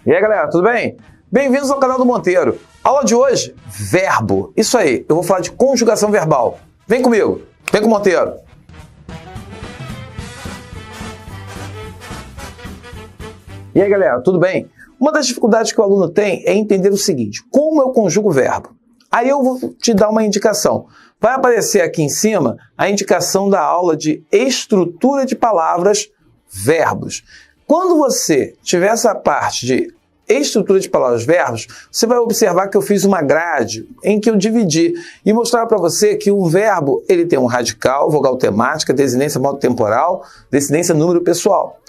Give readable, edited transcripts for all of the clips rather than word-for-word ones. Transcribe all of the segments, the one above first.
E aí, galera, tudo bem? Bem-vindos ao canal do Monteiro. Aula de hoje, verbo. Isso aí, eu vou falar de conjugação verbal. Vem comigo, vem com o Monteiro. E aí, galera, tudo bem? Uma das dificuldades que o aluno tem é entender o seguinte: como eu conjugo o verbo? Aí eu vou te dar uma indicação. Vai aparecer aqui em cima a indicação da aula de estrutura de palavras, verbos. Quando você tiver essa parte de estrutura de palavras, verbos, você vai observar que eu fiz uma grade em que eu dividi e mostrar para você que o verbo ele tem um radical, vogal temática, desinência modo temporal, desinência número pessoal.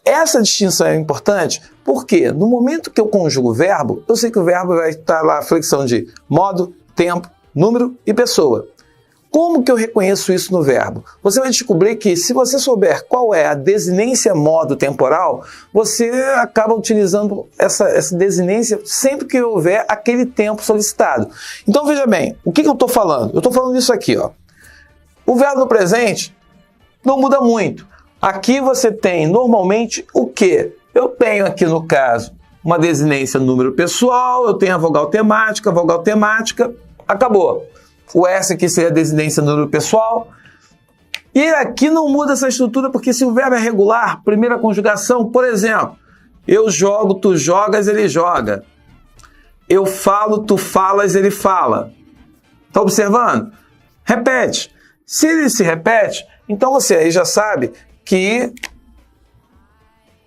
Essa distinção é importante porque no momento que eu conjugo o verbo, eu sei que o verbo vai estar lá a flexão de modo, tempo, número e pessoa. Como que eu reconheço isso no verbo? Você vai descobrir que se você souber qual é a desinência modo temporal, você acaba utilizando essa desinência sempre que houver aquele tempo solicitado. Então veja bem, o que eu estou falando? Eu estou falando isso aqui, ó. O verbo no presente não muda muito. Aqui você tem normalmente o quê? Eu tenho aqui no caso uma desinência número pessoal, eu tenho a vogal temática, acabou. O S aqui seria a desinência número pessoal. E aqui não muda essa estrutura, porque se o verbo é regular, primeira conjugação, por exemplo, eu jogo, tu jogas, ele joga. Eu falo, tu falas, ele fala. Está observando? Repete. Se ele se repete, então você aí já sabe que,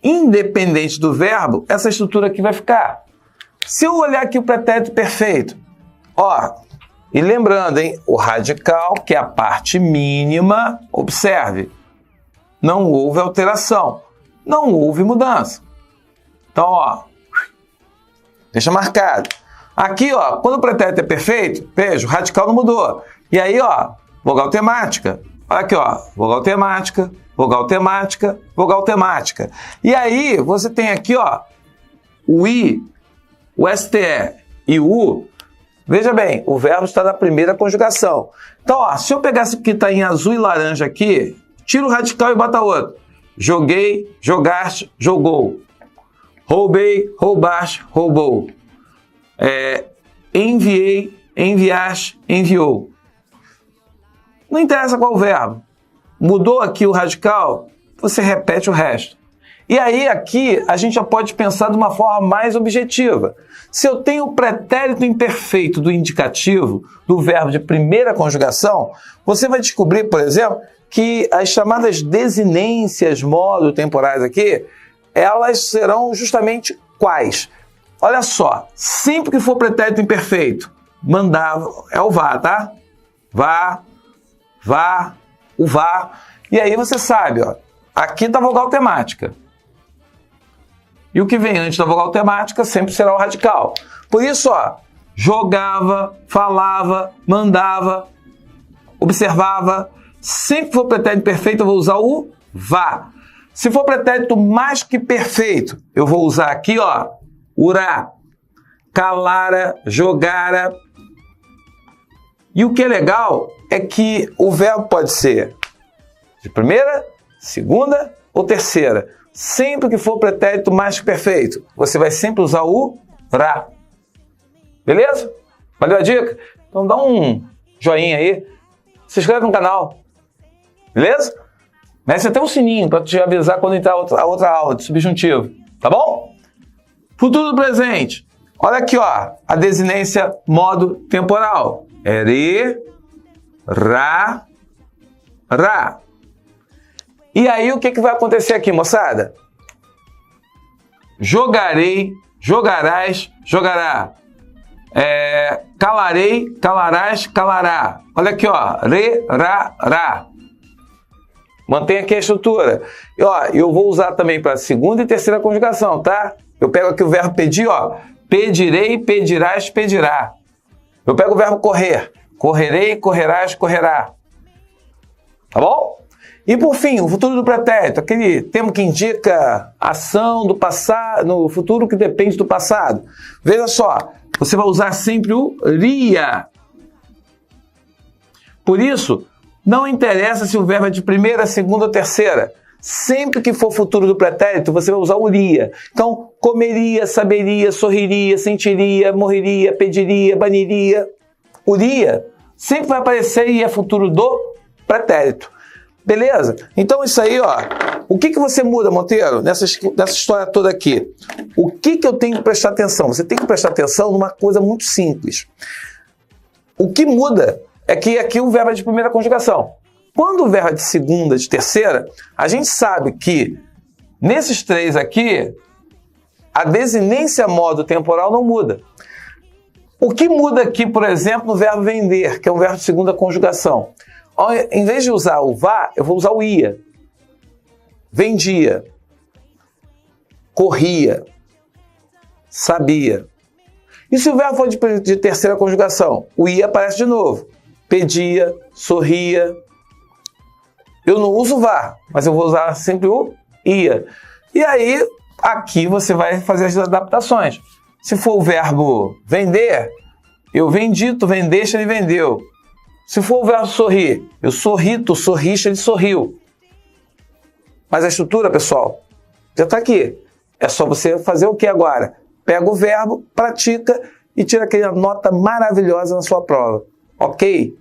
independente do verbo, essa estrutura aqui vai ficar. Se eu olhar aqui o pretérito perfeito, ó, e lembrando, hein, o radical, que é a parte mínima, observe, não houve alteração, não houve mudança. Então, ó, deixa marcado. Aqui, ó, quando o pretérito é perfeito, veja, o radical não mudou. E aí, ó, vogal temática. Olha aqui, ó, vogal temática, vogal temática, vogal temática. E aí, você tem aqui, ó, o I, o STE e o U. Veja bem, o verbo está na primeira conjugação. Então, ó, se eu pegasse o que está em azul e laranja aqui, tira o radical e bota outro. Joguei, jogaste, jogou. Roubei, roubaste, roubou. Enviei, enviaste, enviou. Não interessa qual verbo. Mudou aqui o radical, você repete o resto. E aí aqui a gente já pode pensar de uma forma mais objetiva. Se eu tenho o pretérito imperfeito do indicativo do verbo de primeira conjugação, você vai descobrir, por exemplo, que as chamadas desinências modo temporais aqui, elas serão justamente quais? Olha só, sempre que for pretérito imperfeito, mandar é o vá, tá? Vá, vá, o vá. E aí você sabe, ó, aqui está a vogal temática. E o que vem antes da vogal temática sempre será o radical. Por isso, ó, jogava, falava, mandava, observava. Sempre que for pretérito perfeito, eu vou usar o vá. Se for pretérito mais que perfeito, eu vou usar aqui, ó, urá, calara, jogara. E o que é legal é que o verbo pode ser de primeira, segunda ou terceira. Sempre que for pretérito mais que perfeito, você vai sempre usar o rá. Beleza? Valeu a dica? Então dá um joinha aí, se inscreve no canal. Beleza? Mete até um sininho para te avisar quando entrar a outra aula de subjuntivo. Tá bom? Futuro do presente. Olha aqui, ó, a desinência modo temporal. Ere, rá, rá. E aí, o que vai acontecer aqui, moçada? Jogarei, jogarás, jogará. Calarei, calarás, calará. Olha aqui, ó. Re, ra, ra. Mantém aqui a estrutura. E, ó, eu vou usar também para segunda e terceira conjugação, tá? Eu pego aqui o verbo pedir, ó. Pedirei, pedirás, pedirá. Eu pego o verbo correr. Correrei, correrás, correrá. Tá bom? E por fim, o futuro do pretérito, aquele termo que indica ação do passado, no futuro que depende do passado. Veja só, você vai usar sempre o ria. Por isso, não interessa se o verbo é de primeira, segunda ou terceira. Sempre que for futuro do pretérito, você vai usar o ria. Então, comeria, saberia, sorriria, sentiria, morreria, pediria, baniria, uria. Sempre vai aparecer e é futuro do pretérito. Beleza? Então isso aí, ó. O que você muda, Monteiro, nessa história toda aqui? O que eu tenho que prestar atenção? Você tem que prestar atenção numa coisa muito simples. O que muda é que aqui o verbo é de primeira conjugação. Quando o verbo é de segunda, de terceira, a gente sabe que nesses três aqui, a desinência modo temporal não muda. O que muda aqui, por exemplo, no verbo vender, que é um verbo de segunda conjugação? Em vez de usar o vá, eu vou usar o ia. Vendia, corria, sabia. E se o verbo for de terceira conjugação? O ia aparece de novo. Pedia, sorria. Eu não uso vá, mas eu vou usar sempre o ia. E aí, aqui você vai fazer as adaptações. Se for o verbo vender, eu vendi, tu vendeste, ele vendeu. Se for o verbo sorrir, eu sorri, tu sorriste, ele sorriu. Mas a estrutura, pessoal, já está aqui. É só você fazer o que agora? Pega o verbo, pratica e tira aquela nota maravilhosa na sua prova. Ok?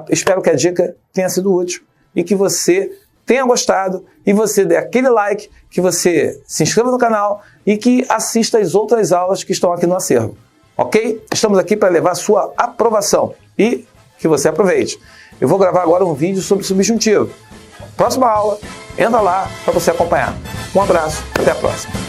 Espero que a dica tenha sido útil e que você tenha gostado e você dê aquele like, que você se inscreva no canal e que assista as outras aulas que estão aqui no acervo. Ok? Estamos aqui para levar a sua aprovação e que você aproveite. Eu vou gravar agora um vídeo sobre subjuntivo. Próxima aula, entra lá para você acompanhar. Um abraço, até a próxima.